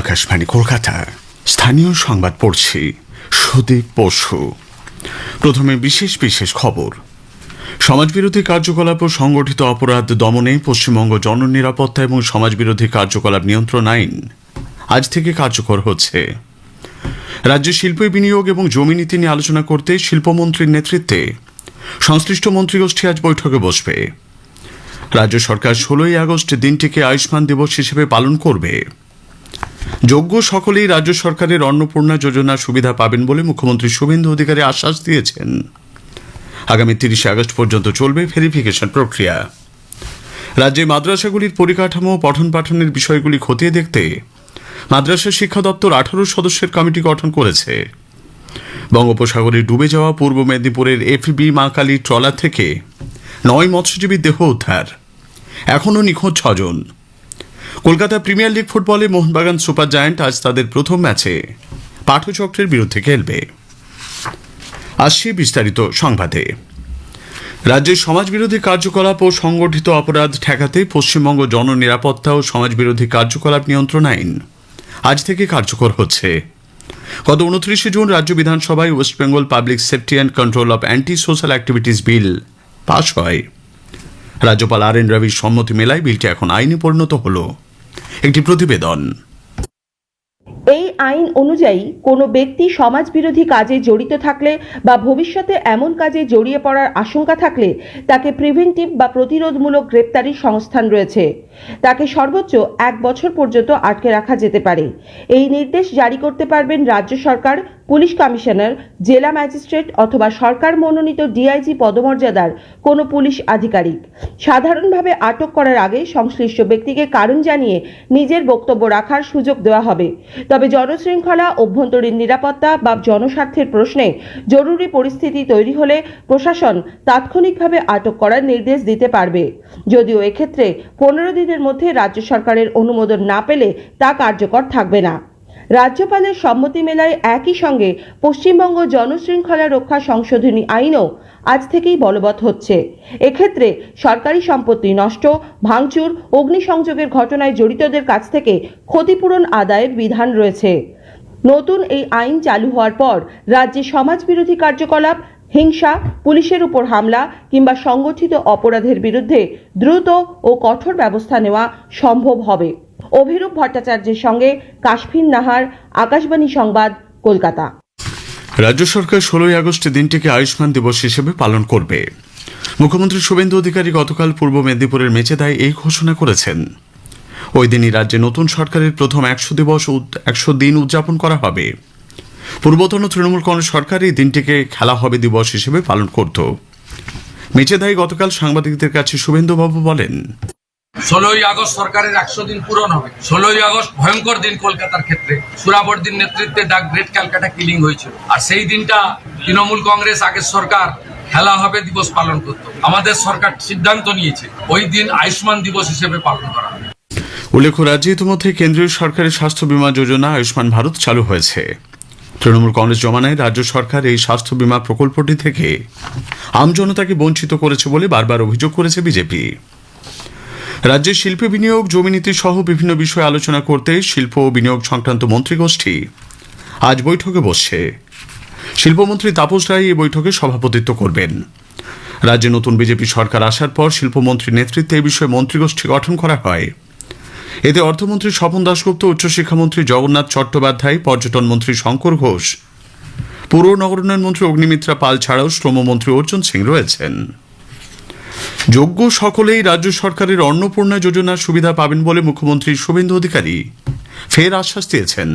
আকাশবাণী কলকাতা স্থানীয় সংবাদ পড়ছি সুদীপ বসু। প্রথমে বিশেষ বিশেষ খবর। সমাজবিরোধী কার্যকলাপ ও সংগঠিত অপরাধ দমনে পশ্চিমবঙ্গ জননিরাপত্তা এবং সমাজবিরোধী কার্যকলাপ নিয়ন্ত্রণ আইন আজ থেকে কার্যকর হচ্ছে। রাজ্যে শিল্প বিনিয়োগ এবং জমি নীতি নিয়ে আলোচনা করতে শিল্পমন্ত্রীর নেতৃত্বে সংশ্লিষ্ট মন্ত্রীগোষ্ঠী আজ বৈঠকে বসবে। রাজ্য সরকার 16ই আগস্ট দিনটিকে আয়ুষ্মান দিবস হিসেবে পালন করবে। যোগ্য সকলেই রাজ্য সরকারের অন্নপূর্ণা যোজনার সুবিধা পাবেন বলে মুখ্যমন্ত্রী শুভেন্দু অধিকারী আশ্বাস দিয়েছেন। আগামী 30 আগস্ট পর্যন্ত চলবে ভেরিফিকেশন প্রক্রিয়া। রাজ্যে মাদ্রাসাগুলির পরিকাঠামো পঠন পাঠনের বিষয়গুলি খতিয়ে দেখতে মাদ্রাসা শিক্ষা দপ্তর 18 সদস্যের কমিটি গঠন করেছে। বঙ্গোপসাগরে ডুবে যাওয়া পূর্ব মেদিনীপুরের এফবি মা কালী ট্রলার থেকে 9 মৎস্যজীবীর দেহ উদ্ধার, এখনও নিখোঁজ 6 জন। কলকাতা প্রিমিয়ার লিগ ফুটবলে মোহনবাগান সুপার জায়ান্ট আজ তাদের প্রথম ম্যাচে পাঠচক্রের বিরুদ্ধে খেলবে। আসছি বিস্তারিত সংবাদে। রাজ্যের সমাজবিরোধী কার্যকলাপ ও সংগঠিত অপরাধ ঠেকাতে পশ্চিমবঙ্গ জননিরাপত্তা ও সমাজবিরোধী কার্যকলাপ নিয়ন্ত্রণ আইন আজ থেকে কার্যকর হচ্ছে। গত 29 জুন রাজ্য বিধানসভায় West Bengal public safety and control of anti social activities bill pass হয়। রাজ্যপাল আর.এন. রবির সম্মতি মেলায় বিলটি এখন আইনে পরিণত হল। একটি প্রতিবেদন। এই আইন অনুযায়ী কোনো ব্যক্তি সমাজবিরোধী কাজে জড়িত থাকলে বা ভবিষ্যতে এমন কাজে জড়িয়ে পড়ার আশঙ্কা থাকলে তাকে প্রিভেন্টিভ বা প্রতিরোধমূলক গ্রেপ্তারির সংস্থান রয়েছে। তাকে সর্বোচ্চ 1 বছর পর্যন্ত আটকে রাখা যেতে পারে। এই নির্দেশ জারি করতে পারবেন রাজ্য সরকার, পুলিশ কমিশনার, জেলা ম্যাজিস্ট্রেট অথবা সরকার মনোনীত ডিআইজি পদমর্যাদার কোনো পুলিশ আধিকারিক। সাধারণভাবে আটক করার আগে সংশ্লিষ্ট ব্যক্তিকে কারণ জানিয়ে নিজের বক্তব্য রাখার সুযোগ দেওয়া হবে। তবে জনশৃঙ্খলা, অভ্যন্তরীণ নিরাপত্তা বা জনস্বার্থের প্রশ্নে জরুরি পরিস্থিতি তৈরি হলে প্রশাসন তাৎক্ষণিকভাবে আটক করার নির্দেশ দিতে পারবে। যদিও এক্ষেত্রে 15 দিনের মধ্যে রাজ্য সরকারের অনুমোদন না পেলে তা কার্যকর থাকবে না। রাজ্যপালের সম্মতি মেলায় একই সঙ্গে পশ্চিমবঙ্গ জনশৃঙ্খলা রক্ষা সংশোধনী আইনও আজ থেকেই বলবৎ হচ্ছে। এক্ষেত্রে সরকারি সম্পত্তি নষ্ট, ভাঙচুর, অগ্নিসংযোগের ঘটনায় জড়িতদের কাছ থেকে ক্ষতিপূরণ আদায়ের বিধান রয়েছে। নতুন এই আইন চালু হওয়ার পর রাজ্যে সমাজবিরোধী কার্যকলাপ, হিংসা, পুলিশের উপর হামলা কিংবা সংগঠিত অপরাধের বিরুদ্ধে দ্রুত ও কঠোর ব্যবস্থা নেওয়া সম্ভব হবে। অভিরূপ ভট্টাচার্যের সঙ্গে কাশফিন নাহার, আকাশবাণী সংবাদ, কলকাতা। রাজ্য সরকার 16ই আগস্ট দিনটিকে আয়ুষ্মান দিবস হিসেবে পালন করবে। মুখ্যমন্ত্রী শুভেন্দু অধিকারী গতকাল পূর্ব মেদিনীপুরের মেচেদায় এই ঘোষণা করেছেন। ওই দিনই রাজ্যে নতুন সরকারের প্রথম 100 দিন উদযাপন করা হবে। পূর্বতন তৃণমূল কংগ্রেস সরকার এই দিনটিকে খেলা হবে দিবস হিসেবে পালন করত। মেচেদায় গতকাল সাংবাদিকদের কাছে শুভেন্দুবাবু বলেন, 16ই আগস্ট সরকারের 100 দিন পূরণ হবে। 16ই আগস্ট ভয়ঙ্কর দিন কলকাতার ক্ষেত্রে। সুরাবর্দির নেতৃত্বে দ্য গ্রেট ক্যালকাটা কিলিং হয়েছিল। আর সেই দিনটা তৃণমূল কংগ্রেস আগের সরকার খেলা হবে দিবস পালন করত। আমাদের সরকার সিদ্ধান্ত নিয়েছে ওই দিন আয়ুষ্মান দিবস হিসেবে পালন করা হবে। উল্লেখ্য, রাজ্যে ইতিমধ্যে কেন্দ্রীয় সরকারের স্বাস্থ্য বীমা যোজনা আয়ুষ্মান ভারত চালু হয়েছে। তৃণমূল কংগ্রেস জমানায় রাজ্য সরকার এই স্বাস্থ্য বীমা প্রকল্পটি থেকে আমজনতাকে বঞ্চিত করেছে বলে বারবার অভিযোগ করেছে বিজেপি। রাজ্যে শিল্প বিনিয়োগ, জমি নীতি সহ বিভিন্ন বিষয়ে আলোচনা করতে শিল্প ও বিনিয়োগ সংক্রান্ত মন্ত্রীগোষ্ঠী আজ বৈঠকে বসছে। শিল্পমন্ত্রী তাপস রায় এই বৈঠকে সভাপতিত্ব করবেন। রাজ্যে নতুন বিজেপি সরকার আসার পর শিল্পমন্ত্রীর নেতৃত্বে এই বিষয়ে মন্ত্রীগোষ্ঠী গঠন করা হয়। এতে অর্থমন্ত্রী স্বপন দাশগুপ্ত, উচ্চশিক্ষামন্ত্রী জগন্নাথ চট্টোপাধ্যায়, পর্যটন মন্ত্রী শঙ্কর ঘোষ, পুর নগরোন্নয়ন মন্ত্রী অগ্নিমিত্রা পাল ছাড়াও শ্রমমন্ত্রী অর্জুন সিং রয়েছেন। যোগ্য সকলেই রাজ্য সরকারের অন্নপূর্ণা যোজনার সুবিধা পাবেন বলে মুখ্যমন্ত্রী শুভেন্দু অধিকারী ফের আশ্বাস দিয়েছেন।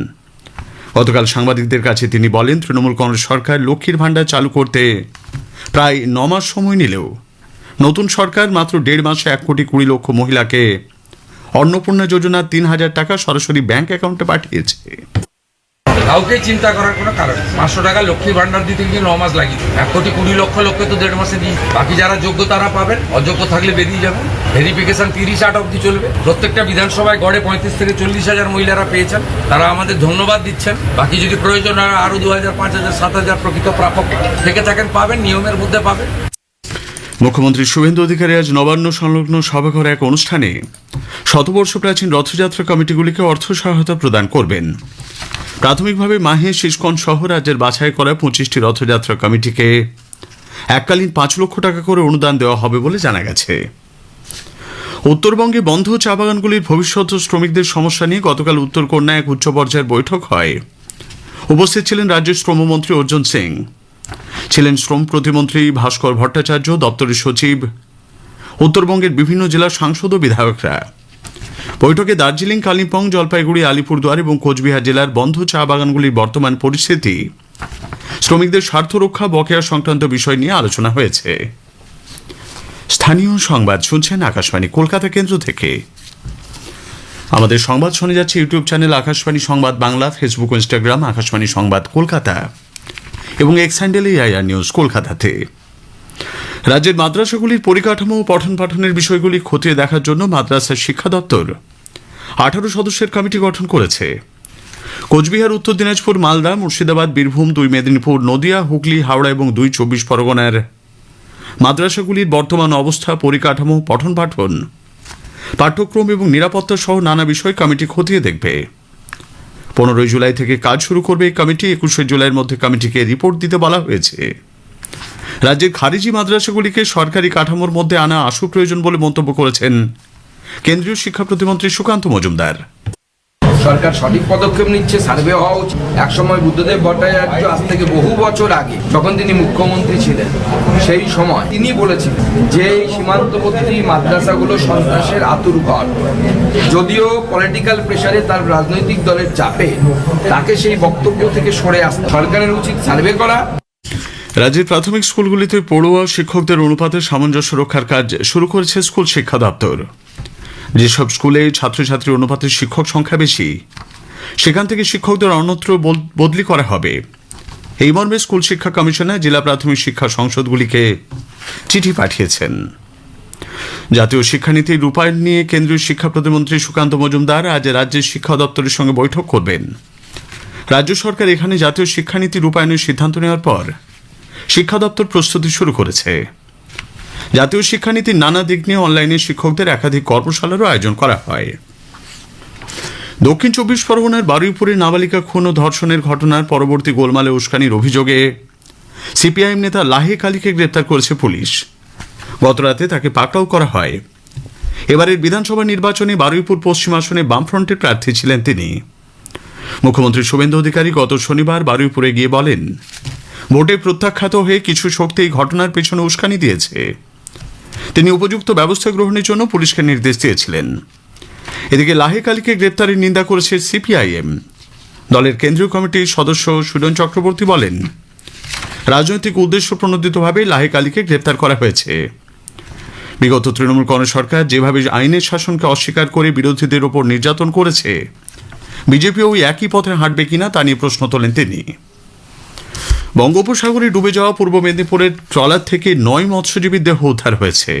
গতকাল সাংবাদিকদের কাছে তিনি বলেন, তৃণমূল কংগ্রেস সরকার লক্ষ্মীর ভাণ্ডার চালু করতে প্রায় 9 মাস সময় নিলেও নতুন সরকার মাত্র 1.5 মাসে 1,20,00,000 মহিলাকে অন্নপূর্ণা যোজনার 3,000 টাকা সরাসরি ব্যাংক অ্যাকাউন্টে পাঠিয়েছে। কাউকে চিন্তা করার কোনো কারণ নেই। 500 টাকা লক্ষ্মীর ভান্ডার দিতে গিয়ে 9 মাস লাগিয়ে 1,20,00,000 লোককে তো 1.5 মাসে দিই। বাকি যারা যোগ্য তারা পাবেন, অযোগ্য থাকলে বেরিয়ে যাবেন। ভেরিফিকেশন 30-8 অবধি চলবে। প্রত্যেকটা বিধানসভায় গড়ে 35 থেকে 40,000 মহিলারা পেয়েছেন। তারা আমাদের ধন্যবাদ দিচ্ছেন। বাকি যদি প্রয়োজন হয় আরো 2,000, 5,000, 7,000 প্রকৃত প্রাপক থেকে থাকেন পাবেন, নিয়মের মধ্যে পাবেন। মুখ্যমন্ত্রী শুভেন্দু অধিকারী আজ নবান্ন সংলগ্ন সভাঘরে এক অনুষ্ঠানে শতবর্ষ প্রাচীন রথযাত্রা কমিটিগুলিকে অর্থ সহায়তা প্রদান করবেন। প্রাথমিকভাবে মাহেশ ইস্কন সহ রাজ্যের বাছাই করা 25টি রথযাত্রা কমিটিকে এককালীন 5 লক্ষ টাকা করে অনুদান দেওয়া হবে বলে জানা গেছে। উত্তরবঙ্গে বন্ধ চা বাগানগুলির ভবিষ্যৎ শ্রমিকদের সমস্যা নিয়ে গতকাল উত্তরকন্যায় এক উচ্চ পর্যায়ের বৈঠক হয়। উপস্থিত ছিলেন রাজ্যের শ্রমমন্ত্রী অর্জুন সিং, ছিলেন শ্রম প্রতিমন্ত্রী ভাস্কর ভট্টাচার্য, দপ্তরের সচিব, উত্তরবঙ্গের বিভিন্ন জেলার সাংসদ ও বিধায়করা। বৈঠকে দার্জিলিং, কালিম্পং, জলপাইগুড়ি, আলিপুরদুয়ার এবং কোচবিহার জেলার বন্ধ চা বাগানগুলির বর্তমান পরিস্থিতি, শ্রমিকদের স্বার্থ রক্ষা, বকেয়া সংক্রান্ত বিষয় নিয়ে আলোচনা হয়েছে। স্থানীয় সংবাদ শুনছেন আকাশবাণী কলকাতা কেন্দ্র থেকে। আমাদের সংবাদ শুনে যাচ্ছে ইউটিউব চ্যানেল আকাশবাণী সংবাদ বাংলা, ফেসবুক ও ইনস্টাগ্রাম আকাশবাণী সংবাদ কলকাতা এবং এক্স হ্যান্ডেল AIR নিউজ কলকাতাতে। রাজ্যের মাদ্রাসাগুলির পরিকাঠামো ও পঠন পাঠনের বিষয়গুলি খতিয়ে দেখার জন্য মাদ্রাসা শিক্ষা দপ্তর 18 সদস্যের কমিটি গঠন করেছে। কোচবিহার, উত্তর দিনাজপুর, মালদা, মুর্শিদাবাদ, বীরভূম, 2 মেদিনীপুর, নদিয়া, হুগলি, হাওড়া এবং 2 24 পরগনার মাদ্রাসাগুলির বর্তমান অবস্থা, পরিকাঠামো, পঠন পাঠন, পাঠ্যক্রম এবং নিরাপত্তা সহ নানা বিষয় কমিটি খতিয়ে দেখবে। 15 জুলাই থেকে কাজ শুরু করবে এই কমিটি। 21 জুলাইয়ের মধ্যে কমিটিকে রিপোর্ট দিতে বলা হয়েছে। রাজ্যের খারিজি মাদ্রাসাগুলিকে সরকারি কাঠামোর মধ্যে আনা আশু প্রয়োজন বলে মন্তব্য করেছেন কেন্দ্রীয় শিক্ষা প্রতিমন্ত্রী সুকান্ত মজুমদার। সরকার সঠিক পদক্ষেপ নিচ্ছে, সার্ভে হওয়া উচিত। একসময় বুদ্ধদেব ভট্টাচার্য আজ থেকে বহু বছর আগে যখন তিনি মুখ্যমন্ত্রী ছিলেন, সেই সময় তিনি বলেছিলেন যে এই সীমান্তবর্তী মাদ্রাসাগুলো সন্ত্রাসের আতুরঘর। যদিও পলিটিক্যাল প্রেসারে তার রাজনৈতিক দলের চাপে তাকে সেই বক্তব্য থেকে সরে আসতে সরকারের উচিত সার্ভে করা। রাজ্যের প্রাথমিক স্কুলগুলিতে পড়ুয়া শিক্ষকদের অনুপাতে সামঞ্জস্য রক্ষার কাজ শুরু করেছে স্কুল শিক্ষা দপ্তর। যেসব স্কুলে ছাত্রছাত্রীর অনুপাতে শিক্ষক সংখ্যা বেশি, সেখান থেকে শিক্ষকদের অন্যত্র বদলি করা হবে। এই মর্মে স্কুল শিক্ষা কমিশনার জেলা প্রাথমিক শিক্ষা সংসদগুলিকে চিঠি পাঠিয়েছেন। জাতীয় শিক্ষানীতি রূপায়ণ নিয়ে কেন্দ্রীয় শিক্ষা প্রতিমন্ত্রী সুকান্ত মজুমদার আজ রাজ্যের শিক্ষা দপ্তরের সঙ্গে বৈঠক করবেন। রাজ্য সরকার এখানে জাতীয় শিক্ষানীতি রূপায়ণের সিদ্ধান্ত নেওয়ার পর শিক্ষা দপ্তর প্রস্তুতি শুরু করেছে। জাতীয় শিক্ষানীতির নানা দিক নিয়ে অনলাইনে শিক্ষকদের একাধিক কর্মশালারও আয়োজন করা হয়। দক্ষিণ 24 পরগনার বারুইপুরে নাবালিকা খুন ও ধর্ষণের ঘটনার পরবর্তী গোলমালে উস্কানির অভিযোগে CPIM নেতা লাহেক আলীকে গ্রেপ্তার করেছে পুলিশ। গতরাতে তাকে পাকড়াও করা হয়। এবারের বিধানসভা নির্বাচনে বারুইপুর পশ্চিম আসনে বামফ্রন্টের প্রার্থী ছিলেন তিনি। মুখ্যমন্ত্রী শুভেন্দু অধিকারী গত শনিবার বারুইপুরে গিয়ে বলেন, ভোটে প্রত্যাখ্যাত হয়ে কিছু শক্তি এই ঘটনার পেছনে উস্কানি দিয়েছে। তিনি উপযুক্ত ব্যবস্থা গ্রহণের জন্য পুলিশকে নির্দেশ দিয়েছিলেন। এদিকে লাহেক আলীকে গ্রেপ্তারের নিন্দা করেছে CPIM। দলের কেন্দ্রীয় কমিটির সদস্য সুজন চক্রবর্তী বলেন, রাজনৈতিক উদ্দেশ্য প্রণোদিতভাবে লাহেক আলীকে গ্রেপ্তার করা হয়েছে। বিগত তৃণমূল কংগ্রেস সরকার যেভাবে আইনের শাসনকে অস্বীকার করে বিরোধীদের ওপর নির্যাতন করেছে, বিজেপিও ওই একই পথে হাঁটবে কিনা তা নিয়ে প্রশ্ন তোলেন তিনি। বঙ্গোপসাগরে ডুবে যাওয়া পূর্ব মেদিনীপুরের ট্রলার থেকে 9 মৎস্যজীবীর দেহ উদ্ধার হয়েছে।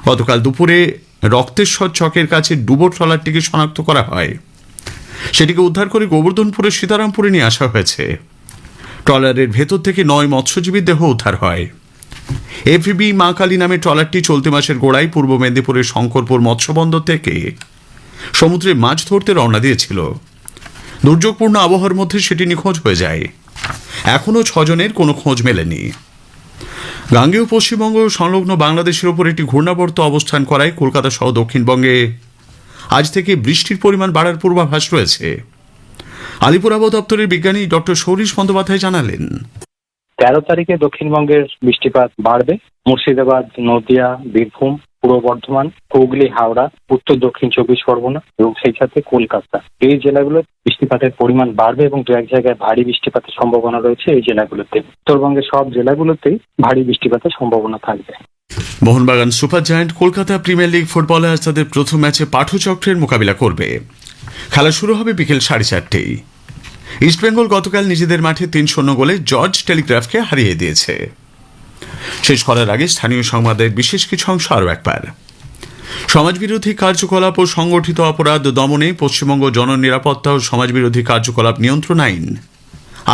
গতকাল দুপুরে রক্তেশ্বর চকের কাছে ডুবো ট্রলারটিকে শনাক্ত করা হয়। সেটিকে উদ্ধার করে গোবর্ধনপুরের সীতারামপুরে নিয়ে আসা হয়েছে। ট্রলারের ভেতর থেকে 9 মৎস্যজীবীর দেহ উদ্ধার হয়। FB মা কালী নামে ট্রলারটি চলতি মাসের গোড়ায় পূর্ব মেদিনীপুরের শঙ্করপুর মৎস্যবন্দর থেকে সমুদ্রে মাছ ধরতে রওনা দিয়েছিল। দুর্যোগপূর্ণ আবহাওয়ার মধ্যে সেটি নিখোঁজ হয়ে যায়। এখনও 6 জনের কোনো খোঁজ মেলেনি। গাঙ্গেয় পশ্চিমবঙ্গ সংলগ্ন বাংলাদেশের ওপর একটি ঘূর্ণাবর্ত অবস্থান করায় কলকাতা সহ দক্ষিণবঙ্গে আজ থেকে বৃষ্টির পরিমাণ বাড়ার পূর্বাভাস রয়েছে। আলিপুর আবহাওয়া দপ্তরের বিজ্ঞানী ডক্টর সৌরীশ বন্দ্যোপাধ্যায় জানালেন, 13 তারিখে দক্ষিণবঙ্গের বৃষ্টিপাত বাড়বে। মুর্শিদাবাদ, নদিয়া, বীরভূম, পূর্ব বর্ধমান, হুগলি, হাওড়া, উত্তর দক্ষিণ 24 পরগনা এবং সেই সাথে কলকাতা, এই জেলাগুলো বৃষ্টিপাতের পরিমাণ বাড়বে এবং 2-1 জায়গায় ভারী বৃষ্টিপাতের সম্ভাবনা রয়েছে। এই জেলাগুলোতে, উত্তরবঙ্গের সব জেলাগুলোতেই ভারী বৃষ্টিপাতের সম্ভাবনা থাকবে। Mohun Bagan super giant Kolkata premier league ফুটবলে আজ তাদের প্রথম ম্যাচে পাঠচক্রের মোকাবিলা করবে। খেলা শুরু হবে বিকেল 4:30টায়। ইস্টবেঙ্গল গতকাল নিজেদের মাঠে 3-0 গোলে জর্জ টেলিগ্রাফকে হারিয়ে দিয়েছে। শেষ করার আগে স্থানীয় সংবাদের বিশেষ কিছু অংশ আরও একবার। সমাজবিরোধী কার্যকলাপ ও সংগঠিত অপরাধ দমনে পশ্চিমবঙ্গ জননিরাপত্তা ও সমাজবিরোধী কার্যকলাপ নিয়ন্ত্রণ আইন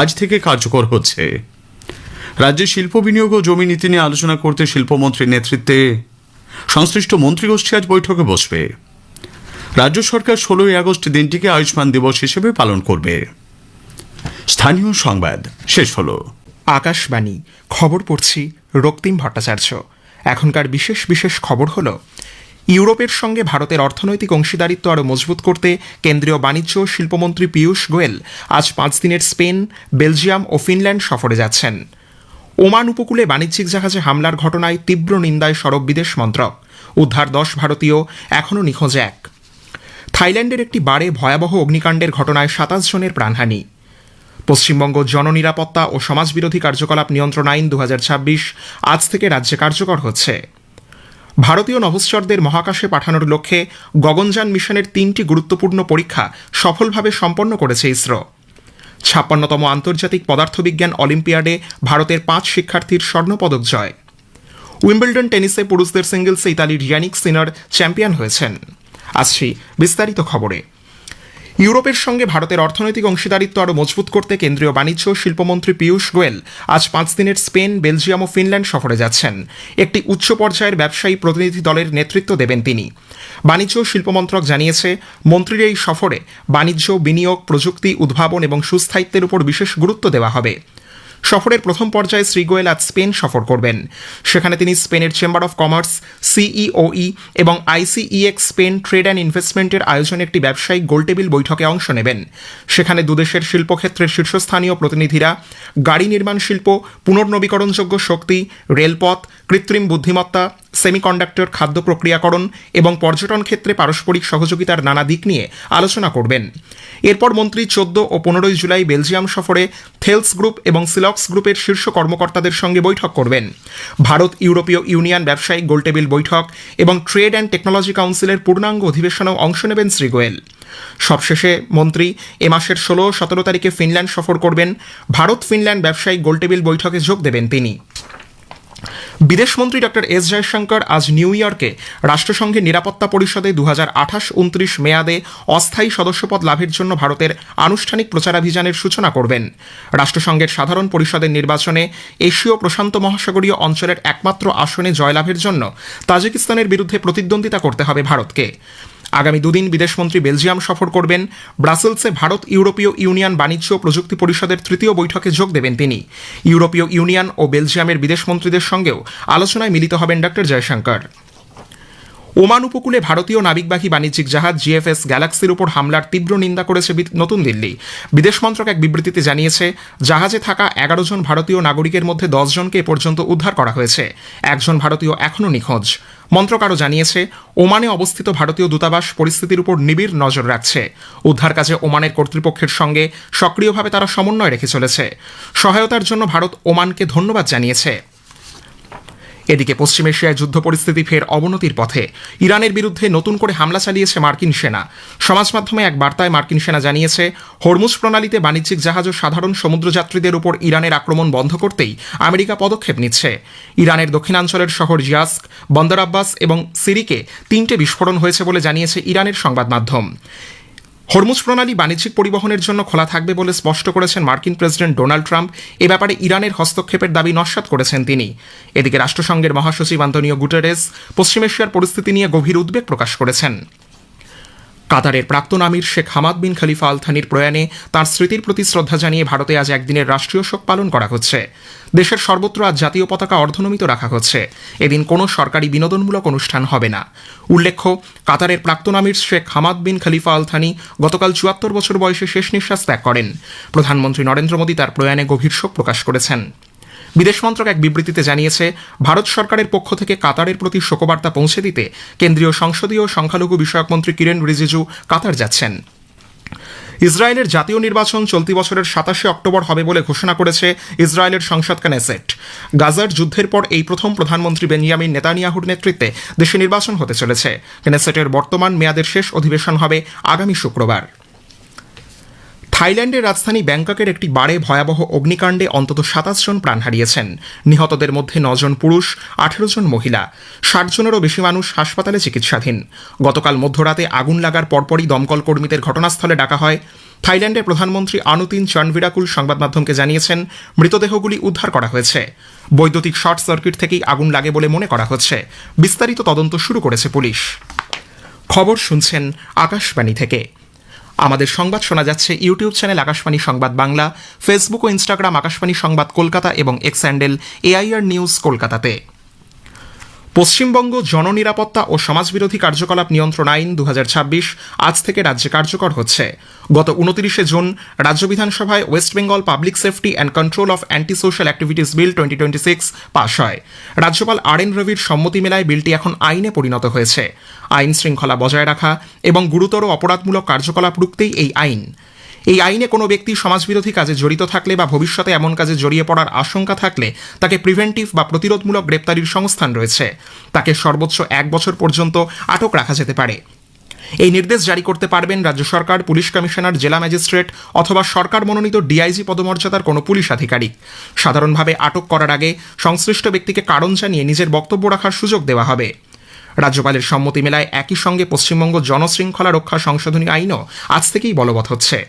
আজ থেকে কার্যকর হচ্ছে। রাজ্যে শিল্প বিনিয়োগ ও জমি নীতি নিয়ে আলোচনা করতে শিল্পমন্ত্রীর নেতৃত্বে সংশ্লিষ্ট মন্ত্রীগোষ্ঠী আজ বৈঠকে বসবে। রাজ্য সরকার 16ই আগস্ট দিনটিকে আয়ুষ্মান দিবস হিসেবে পালন করবে। স্থানীয় সংবাদ শেষ হলো। আকাশবাণী খবর পড়ছি রক্তিম ভট্টাচার্য। এখনকার বিশেষ বিশেষ খবর হলো, ইউরোপের সঙ্গে ভারতের অর্থনৈতিক অংশীদারিত্ব আরও মজবুত করতে কেন্দ্রীয় বাণিজ্য ও শিল্পমন্ত্রী পীয়ূষ গোয়েল আজ 5 দিনের স্পেন, বেলজিয়াম ও ফিনল্যান্ড সফরে যাচ্ছেন। ওমান উপকূলে বাণিজ্যিক জাহাজে হামলার ঘটনায় তীব্র নিন্দায় সরব বিদেশ মন্ত্রক। উদ্ধার 10 ভারতীয়, এখনও নিখোঁজ 1। থাইল্যান্ডের একটি বারে ভয়াবহ অগ্নিকাণ্ডের ঘটনায় 27 জনের প্রাণহানি। পশ্চিমবঙ্গ জননিরাপত্তা ও সমাজবিরোধী কার্যকলাপ নিয়ন্ত্রণ আইন 2026 আজ থেকে রাজ্যে কার্যকর হচ্ছে। ভারতীয় নভোশ্চরদের মহাকাশে পাঠানোর লক্ষ্যে গগনযান মিশনের 3টি গুরুত্বপূর্ণ পরীক্ষা সফলভাবে সম্পন্ন করেছে ইসরো। 56তম আন্তর্জাতিক পদার্থবিজ্ঞান অলিম্পিয়াডে ভারতের 5 শিক্ষার্থীর স্বর্ণপদক জয়। উইম্বলডন টেনিসে পুরুষদের সিঙ্গলসে ইতালির ইয়ানিক সিনার চ্যাম্পিয়ন হয়েছেন। আসছি বিস্তারিত খবরে। ইউরোপের সঙ্গে ভারতের অর্থনৈতিক অংশীদারিত্ব আরও মজবুত করতে কেন্দ্রীয় বাণিজ্য ও শিল্পমন্ত্রী পীয়ূষ গোয়েল আজ 5 দিনের স্পেন, বেলজিয়াম ও ফিনল্যান্ড সফরে যাচ্ছেন। একটি উচ্চ পর্যায়ের ব্যবসায়ী প্রতিনিধি দলের নেতৃত্ব দেবেন তিনি। বাণিজ্য ও শিল্প মন্ত্রক জানিয়েছে, মন্ত্রীর এই সফরে বাণিজ্য, বিনিয়োগ, প্রযুক্তি, উদ্ভাবন এবং সুস্থায়িত্বের উপর বিশেষ গুরুত্ব দেওয়া হবে। সফরের প্রথম পর্যায়ে শ্রী গোয়েল আজ স্পেন সফর করবেন। সেখানে তিনি স্পেনের চেম্বার অফ কমার্স, সিইওই এবং আইসিইএক্স স্পেন ট্রেড অ্যান্ড ইনভেস্টমেন্টের আয়োজনে একটি ব্যবসায়িক গোলটেবিল বৈঠকে অংশ নেবেন। সেখানে দুদেশের শিল্পক্ষেত্রের শীর্ষস্থানীয় প্রতিনিধিরা গাড়ি নির্মাণ শিল্প, পুনর্নবীকরণযোগ্য শক্তি, রেলপথ, কৃত্রিম বুদ্ধিমত্তা, সেমিকন্ডাক্টর, খাদ্য প্রক্রিয়াকরণ এবং পর্যটন ক্ষেত্রে পারস্পরিক সহযোগিতার নানা দিক নিয়ে আলোচনা করবেন। এরপর মন্ত্রী 14 ও 15 জুলাই বেলজিয়াম সফরে থেলস গ্রুপ এবং সিলক্স গ্রুপের শীর্ষ কর্মকর্তাদের সঙ্গে বৈঠক করবেন। ভারত ইউরোপীয় ইউনিয়ন ব্যবসায়িক গোলটেবিল বৈঠক এবং ট্রেড অ্যান্ড টেকনোলজি কাউন্সিলের পূর্ণাঙ্গ অধিবেশনেও অংশ নেবেন শ্রী গোয়েল। সবশেষে মন্ত্রী এ মাসের 16-17 তারিখে ফিনল্যান্ড সফর করবেন। ভারত ফিনল্যান্ড ব্যবসায়িক গোলটেবিল বৈঠকে যোগ দেবেন তিনি। বিদেশমন্ত্রী ডক্টর এস জয়শঙ্কর আজ নিউ ইয়র্কে রাষ্ট্রসংঘের নিরাপত্তা পরিষদে 2028-29 মেয়াদে অস্থায়ী সদস্যপদ লাভের জন্য ভারতের আনুষ্ঠানিক প্রচারাভিযানের সূচনা করবেন। রাষ্ট্রসংঘের সাধারণ পরিষদের নির্বাচনে এশীয় প্রশান্ত মহাসাগরীয় অঞ্চলের একমাত্র আসনে জয়লাভের জন্য তাজিকিস্তানের বিরুদ্ধে প্রতিদ্বন্দ্বিতা করতে হবে ভারতকে। আগামী 2 দিন বিদেশমন্ত্রী বেলজিয়াম সফর করবেন। ব্রাসেলসে ভারত ইউরোপীয় ইউনিয়ন বাণিজ্য ও প্রযুক্তি পরিষদের 3য় বৈঠকে যোগ দেবেন তিনি। ইউরোপীয় ইউনিয়ন ও বেলজিয়ামের বিদেশমন্ত্রীদের সঙ্গেও আলোচনায় মিলিত হবেন ডক্টর জয়শঙ্কর। ওমান উপকূলে ভারতীয় নাবিকবাহী বাণিজ্যিক জাহাজ জিএফএস গ্যালাক্সির উপর হামলার তীব্র নিন্দা করেছে নতুন দিল্লি। বিদেশ মন্ত্রক এক বিবৃতিতে জানিয়েছে, জাহাজে থাকা 11 জন ভারতীয় নাগরিকের মধ্যে 10 জনকে এ পর্যন্ত উদ্ধার করা হয়েছে। 1 জন ভারতীয় এখনও নিখোঁজ। মন্ত্রক আরও জানিয়েছে, ওমানে অবস্থিত ভারতীয় দূতাবাস পরিস্থিতির উপর নিবিড় নজর রাখছে। উদ্ধার কাজে ওমানের কর্তৃপক্ষের সঙ্গে সক্রিয়ভাবে তারা সমন্বয় রেখে চলেছে। সহায়তার জন্য ভারত ওমানকে ধন্যবাদ জানিয়েছে। এদিকে পশ্চিম এশিয়ায় যুদ্ধ পরিস্থিতি ফের অবনতির পথে। ইরানের বিরুদ্ধে নতুন করে হামলা চালিয়েছে মার্কিন সেনা। সমাজ মাধ্যমে এক বার্তায় মার্কিন সেনা জানিয়েছে, হরমুজ প্রণালীতে বাণিজ্যিক জাহাজ ও সাধারণ সমুদ্রযাত্রীদের উপর ইরানের আক্রমণ বন্ধ করতেই আমেরিকা পদক্ষেপ নিচ্ছে। ইরানের দক্ষিণাঞ্চলের শহর জিয়াস্ক, বন্দর আব্বাস এবং সিরিকে 3টে বিস্ফোরণ হয়েছে বলে জানিয়েছে ইরানের সংবাদ মাধ্যম। হরমুজ প্রণালী বাণিজ্যিক পরিবহনের জন্য খোলা থাকবে বলে স্পষ্ট করেছেন মার্কিন প্রেসিডেন্ট ডোনাল্ড ট্রাম্প। এ ব্যাপারে ইরানের হস্তক্ষেপের দাবি নস্যাৎ করেছেন তিনি। এদিকে রাষ্ট্রসংঘের মহাসচিব আন্তোনিও গুটেরেস পশ্চিম এশিয়ার পরিস্থিতি নিয়ে গভীর উদ্বেগ প্রকাশ করেছেন। কাতারের প্রাক্তন আমির শেখ হামাদ বিন খলিফা আল থানির প্রয়াণে তাঁর স্মৃতির প্রতি শ্রদ্ধা জানিয়ে ভারতে আজ একদিনের রাষ্ট্রীয় শোক পালন করা হচ্ছে। দেশের সর্বত্র আজ জাতীয় পতাকা অর্ধনমিত রাখা হচ্ছে। এদিন কোনো সরকারি বিনোদনমূলক অনুষ্ঠান হবে না। উল্লেখ্য, কাতারের প্রাক্তন আমির শেখ হামাদ বিন খলিফা আল থানি গতকাল 74 বছর বয়সে শেষ নিঃশ্বাস ত্যাগ করেন। প্রধানমন্ত্রী নরেন্দ্র মোদী তার প্রয়াণে গভীর শোক প্রকাশ করেছেন। বিদেশ মন্ত্রক এক বিবৃতিতে জানিয়েছে, ভারত সরকারের পক্ষ থেকে কাতারের প্রতি শোকবার্তা পৌঁছে দিতে কেন্দ্রীয় সংসদীয় সংখ্যালঘু বিষয়ক মন্ত্রী কিরেন রিজিজু কাতার যাচ্ছেন। ইসরায়েলের জাতীয় নির্বাচন চলতি বছরের 27 অক্টোবর হবে বলে ঘোষণা করেছে ইসরায়েলের সংসদ কেনেসেট। গাজার যুদ্ধের পর এই প্রথম প্রধানমন্ত্রী বেনিয়ামিন নেতানিয়াহুর নেতৃত্বে দেশে নির্বাচন হতে চলেছে। কেনেসেটের বর্তমান মেয়াদের শেষ অধিবেশন হবে আগামী শুক্রবার। থাইল্যান্ডের রাজধানী ব্যাংককের একটি বারে ভয়াবহ অগ্নিকাণ্ডে অন্তত 27 জন প্রাণ হারিয়েছেন। নিহতদের মধ্যে 9 জন পুরুষ, 18 জন মহিলা। 60 জনেরও বেশি মানুষ হাসপাতালে চিকিৎসাধীন। গতকাল মধ্যরাতে আগুন লাগার পরপরই দমকল কর্মীদের ঘটনাস্থলে ডাকা হয়। থাইল্যান্ডের প্রধানমন্ত্রী আনুতিন চানভিরাকুল সংবাদ মাধ্যমকে জানিয়েছেন মৃতদেহগুলি উদ্ধার করা হয়েছে। বৈদ্যুতিক শর্ট সার্কিট থেকেই আগুন লাগে বলে মনে করা হচ্ছে। বিস্তারিত তদন্ত শুরু করেছে পুলিশ। খবর শুনছেন আকাশবাণী থেকে। আমাদের সংবাদ শোনা যাচ্ছে ইউটিউব চ্যানেল আকাশবাণী সংবাদ বাংলা, ফেসবুক ও ইনস্টাগ্রাম আকাশবাণী সংবাদ কলকাতা এবং এক্স হ্যান্ডেল AIR নিউজ কলকাতাতে। পশ্চিমবঙ্গ জননিরাপত্তা ও সমাজবিরোধী কার্যকলাপ নিয়ন্ত্রণ আইন 2026 আজ থেকে রাজ্যে কার্যকর হচ্ছে। গত 29 জুন রাজ্য বিধানসভায় West Bengal public safety and control of anti social activities bill 2026 pass হয়। রাজ্যপাল RN রবির সম্মতি মেলায় বিলটি এখন আইনে পরিণত হয়েছে। আইন শৃঙ্খলা বজায় রাখা এবং গুরুতর অপরাধমূলক কার্যকলাপ রুখতেই এই আইন। এই আইনে কোনো ব্যক্তি সমাজবিরোধী কাজে জড়িত থাকলে বা ভবিষ্যতে এমন কাজে জড়িয়ে পড়ার আশঙ্কা থাকলে তাকে প্রিভেন্টিভ বা প্রতিরোধমূলক গ্রেপ্তারির সংস্থান রয়েছে। তাকে সর্বোচ্চ 1 বছর পর্যন্ত আটক রাখা যেতে পারে। এই নির্দেশ জারি করতে পারবেন রাজ্য সরকার, পুলিশ কমিশনার, জেলা ম্যাজিস্ট্রেট অথবা সরকার মনোনীত DIG পদমর্যাদার কোনো পুলিশ আধিকারিক। সাধারণভাবে আটক করার আগে সংশ্লিষ্ট ব্যক্তিকে কারণ জানিয়ে নিজের বক্তব্য রাখার সুযোগ দেওয়া হবে। রাজ্যপালের সম্মতি মেলায় একই সঙ্গে পশ্চিমবঙ্গ জনশৃঙ্খলা রক্ষা সংশোধনী আইনও আজ থেকেই বলবৎ হচ্ছে।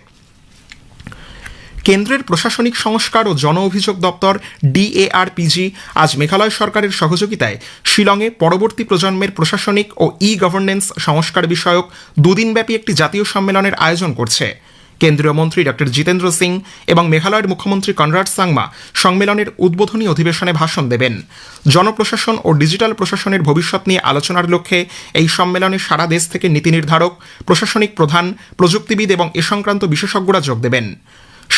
কেন্দ্রের প্রশাসনিক সংস্কার ও জন অভিযোগ দপ্তর DARPG আজ মেঘালয় সরকারের সহযোগিতায় শিলংয়ে পরবর্তী প্রজন্মের প্রশাসনিক ও গভর্নেন্স সংস্কার বিষয়ক দুদিনব্যাপী একটি জাতীয় সম্মেলনের আয়োজন করছে। কেন্দ্রীয় মন্ত্রী ডক্টর জিতেন্দ্র সিং এবং মেঘালয়ের মুখ্যমন্ত্রী কনরাড সাংমা সম্মেলনের উদ্বোধনী অধিবেশনে ভাষণ দেবেন। জনপ্রশাসন ও ডিজিটাল প্রশাসনের ভবিষ্যৎ নিয়ে আলোচনার লক্ষ্যে এই সম্মেলনে সারা দেশ থেকে নীতি নির্ধারক, প্রশাসনিক প্রধান, প্রযুক্তিবিদ এবং এ সংক্রান্ত বিশেষজ্ঞরা যোগ দেবেন।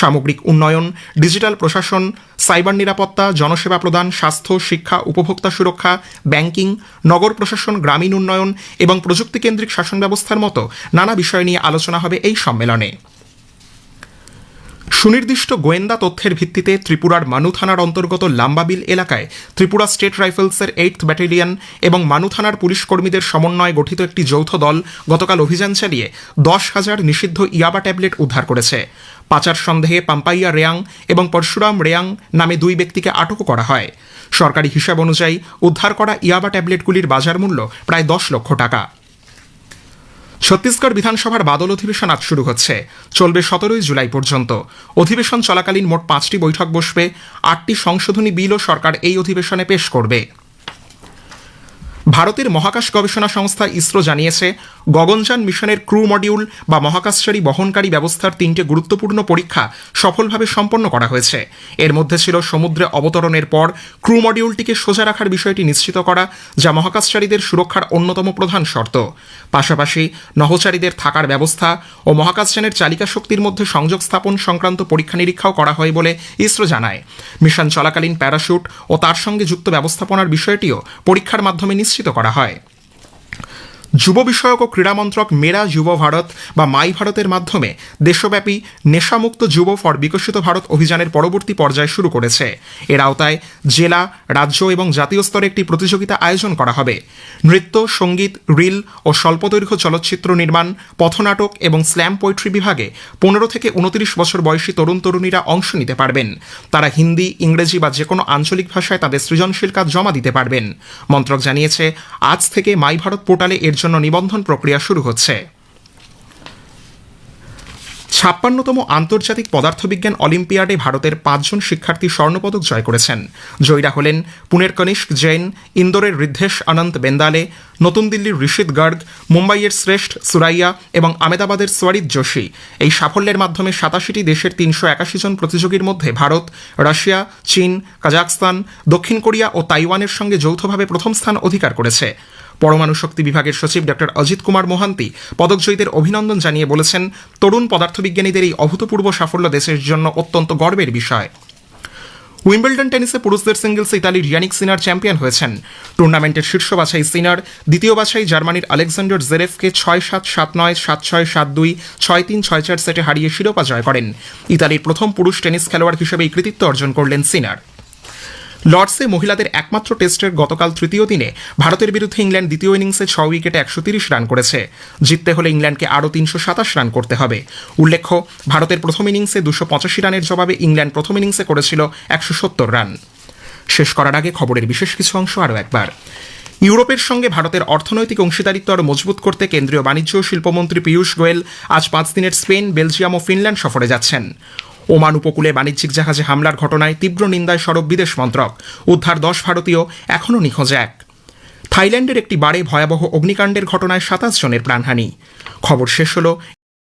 সামগ্রিক উন্নয়ন, ডিজিটাল প্রশাসন, সাইবার নিরাপত্তা, জনসেবা প্রদান, স্বাস্থ্য, শিক্ষা, উপভোক্তা সুরক্ষা, ব্যাংকিং, নগর প্রশাসন, গ্রামীণ উন্নয়ন এবং প্রযুক্তিকেন্দ্রিক শাসন ব্যবস্থার মতো নানা বিষয় নিয়ে আলোচনা হবে এই সম্মেলনে। সুনির্দিষ্ট গোয়েন্দা তথ্যের ভিত্তিতে ত্রিপুরার মানু থানার অন্তর্গত লাম্বাবিল এলাকায় ত্রিপুরা স্টেট রাইফেলসের 8th ব্যাটালিয়ন এবং মানু থানার পুলিশ কর্মীদের সমন্বয়ে গঠিত একটি যৌথ দল গতকাল অভিযান চালিয়ে 10,000 নিষিদ্ধ ইয়াবা ট্যাবলেট উদ্ধার করেছে। পাচার সন্দেহে পাম্পাইয়া রেয়াং এবং পরশুরাম রেয়াং নামে 2 ব্যক্তিকে আটকও করা হয়। সরকারি হিসাব অনুযায়ী উদ্ধার করা ইয়াবা ট্যাবলেটগুলির বাজার মূল্য প্রায় 10 লক্ষ টাকা। ছত্তিশগড় বিধানসভার বাদল অধিবেশন আজ শুরু হচ্ছে, চলবে 17 জুলাই পর্যন্ত। অধিবেশন চলাকালীন মোট 5টি বৈঠক বসবে। 8টি সংশোধনী বিলও সরকার এই অধিবেশনে পেশ করবে। ভারতের মহাকাশ গবেষণা সংস্থা ইসরো জানিয়েছে, গগনযান মিশনের ক্রু মডিউল বা মহাকাশচারী বহনকারী ব্যবস্থার 3টে গুরুত্বপূর্ণ পরীক্ষা সফলভাবে সম্পন্ন করা হয়েছে। এর মধ্যে ছিল সমুদ্রে অবতরণের পর ক্রু মডিউলটিকে সোজা রাখার বিষয়টি নিশ্চিত করা, যা মহাকাশচারীদের সুরক্ষার অন্যতম প্রধান শর্ত। পাশাপাশি নভোচারীদের থাকার ব্যবস্থা ও মহাকাশযানের চালিকা শক্তির মধ্যে সংযোগ স্থাপন সংক্রান্ত পরীক্ষা নিরীক্ষাও করা হয় বলে ইসরো জানায়। মিশন চলাকালীন প্যারাশুট ও তার সঙ্গে যুক্ত ব্যবস্থাপনার বিষয়টিও পরীক্ষার মাধ্যমে নিশ্চিত করা হয়। যুব বিষয়ক ও ক্রীড়া মন্ত্রক মেরা যুব ভারত বা মাই ভারতের মাধ্যমে দেশব্যাপী নেশামুক্ত যুব ফর বিকশিত ভারত অভিযানের পরবর্তী পর্যায় শুরু করেছে। এর আওতায় জেলা, রাজ্য এবং জাতীয় স্তরে একটি প্রতিযোগিতা আয়োজন করা হবে। নৃত্য, সঙ্গীত, রিল ও স্বল্পদৈর্ঘ্য চলচ্চিত্র নির্মাণ, পথনাটক এবং স্ল্যাম পোয়েট্রি বিভাগে 15 থেকে 29 বছর বয়সী তরুণ তরুণীরা অংশ নিতে পারবেন। তারা হিন্দি, ইংরেজি বা যে কোনো আঞ্চলিক ভাষায় তাদের সৃজনশীল কাজ জমা দিতে পারবেন। মন্ত্রক জানিয়েছে, আজ থেকে মাই ভারত পোর্টালে এর জন্য নিবন্ধন প্রক্রিয়া শুরু হচ্ছে। 56তম আন্তর্জাতিক পদার্থবিজ্ঞান অলিম্পিয়াডে ভারতের 5 জন শিক্ষার্থী স্বর্ণপদক জয় করেছেন। জয়ীরা হলেন পুনের কনিষ্ক জৈন, ইন্দোরের ঋদ্ধেশ অনন্ত বেন্দালে, নতুন দিল্লির ঋষিত গর্গ, মুম্বাইয়ের শ্রেষ্ঠ সুরাইয়া এবং আমেদাবাদের সোয়ারিত যোশী। এই সাফল্যের মাধ্যমে 87টি দেশের 381 জন প্রতিযোগীর মধ্যে ভারত, রাশিয়া, চীন, কাজাখস্তান, দক্ষিণ কোরিয়া ও তাইওয়ানের সঙ্গে যৌথভাবে প্রথম স্থান অধিকার করেছে। পরমাণু শক্তি বিভাগের সচিব ডক্টর অজিত কুমার মোহান্তি পদকজয়ীদের অভিনন্দন জানিয়ে বলেছেন, তরুণ পদার্থবিজ্ঞানীদের এই অভূতপূর্ব সাফল্য দেশের জন্য অত্যন্ত গর্বের বিষয়। উইম্বলডন টেনিসে পুরুষদের সিঙ্গলসে ইতালির ইয়ানিক সিনার চ্যাম্পিয়ন হয়েছেন। টুর্নামেন্টের শীর্ষ বাছাই সিনার দ্বিতীয় বাছাই জার্মানির আলেকজান্ডার জেরেফকে 6-7, 7-9, 7-6, 7-2, 6-3, 6-4 সেটে হারিয়ে শিরোপা জয় করেন। ইতালির প্রথম পুরুষ টেনিস খেলোয়াড় হিসেবে এই কৃতিত্ব অর্জন করলেন সিনার। লর্ডসে মহিলাদের একমাত্র টেস্টের গতকাল তৃতীয় দিনে ভারতের বিরুদ্ধে ইংল্যান্ড দ্বিতীয় ইনিংসে 6 উইকেটে 130 রান করেছে। জিততে হলে ইংল্যান্ডকে আরও 327 রান করতে হবে। উল্লেখ্য, ভারতের প্রথম ইনিংসে 285 রানের জবাবে ইংল্যান্ড প্রথম ইনিংসে করেছিল 170 রান। শেষ করার আগে খবরের বিশেষ কিছু অংশ আরও একবার। ইউরোপের সঙ্গে ভারতের অর্থনৈতিক অংশীদারিত্ব আরও মজবুত করতে কেন্দ্রীয় বাণিজ্য ও শিল্পমন্ত্রী পীয়ূষ গোয়েল আজ 5 দিনের স্পেন, বেলজিয়াম ও ফিনল্যান্ড সফরে যাচ্ছেন। ওমান উপকূলে বাণিজ্যিক জাহাজে হামলার ঘটনায় তীব্র নিন্দায় সরব বিদেশ মন্ত্রক। উদ্ধার 10 ভারতীয়, এখনও নিখোঁজ 1। থাইল্যান্ডের একটি বারে ভয়াবহ অগ্নিকাণ্ডের ঘটনায় 27 জনের প্রাণহানি। খবর শেষ হল।